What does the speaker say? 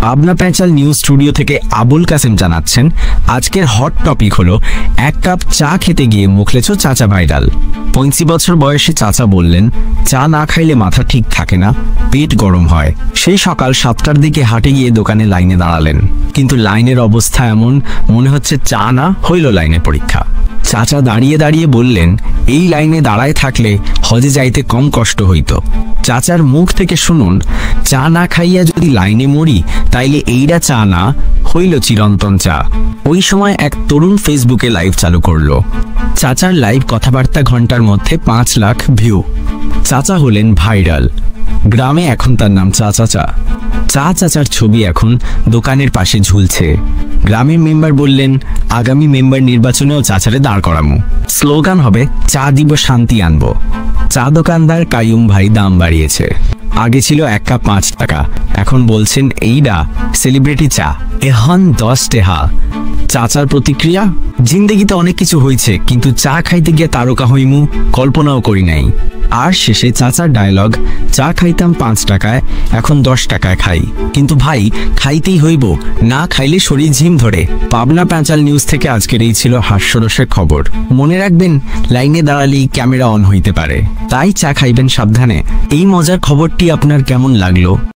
Pabna প্যাঁচাল news studio থেকে আবুল কাসেম জানাচ্ছেন, আজকের হট টপিক হলো এক কাপ চা খেতে গিয়ে মুখলেছো চাচা ভাইরাল। 35 বছর বয়সে চাচা বললেন, চা না খাইলে মাথা ঠিক থাকে না, পেট গরম হয়। সেই সকাল 7টার দিকে হাটে গিয়ে দোকানে লাইনে দাঁড়ালেন, কিন্তু লাইনের অবস্থা এমন, মনে হচ্ছে চা না হইল লাইনে পরীক্ষা। চাচা দাঁড়িয়ে দাঁড়িয়ে বললেন, এই লাইনে দাঁড়ায় থাকলে হজে যাইতে কম কষ্ট হইত। চাচার মুখ থেকে শুনুন, চা না খাইয়া যদি লাইনে মরি তাইলে এইটা চা না, হইল চিরন্তন চা। ওই সময় এক তরুণ ফেসবুকে লাইভ চালু করলো। চাচার লাইভ কথাবার্তা ঘন্টার মধ্যে 5 লাখ ভিউ। চাচা হলেন ভাইরাল। গ্রামে এখন তার নাম চাচা চা। চাচার ছবি এখন দোকানের পাশে ঝুলছে। গ্রামের মেম্বার বললেন, আগামী মেম্বার নির্বাচনেও চাচারে দাঁড় করামু। স্লোগান হবে, চা দিব শান্তি আনবো। চা দোকানদার কাইয়ুম ভাই দাম বাড়িয়েছে। আগে ছিল 1 কাপ 5 টাকা, এখন বলছেন এইডা সেলিব্রিটি চা, এখন 10 টাকা। চাচার প্রতিক্রিয়া, জিন্দেগিতে অনেক কিছু হয়েছে, কিন্তু চা খাইতে গিয়ে তারকা হইমু কল্পনাও করি নাই। আর শেষে চাচার ডায়লগ, চা খাইতাম 5 টাকায়, এখন 10 টাকায় খাই, কিন্তু ভাই খাইতেই হইব, না খাইলে শরীর ঝিম ধরে। পাবনা প্যাঁচাল নিউজ থেকে আজকের এই ছিল হাস্যরসের খবর। মনে রাখবেন, লাইনে দাঁড়ালেই ক্যামেরা অন হইতে পারে, তাই চা খাইবেন সাবধানে। এই মজার খবরটি আপনার কেমন লাগলো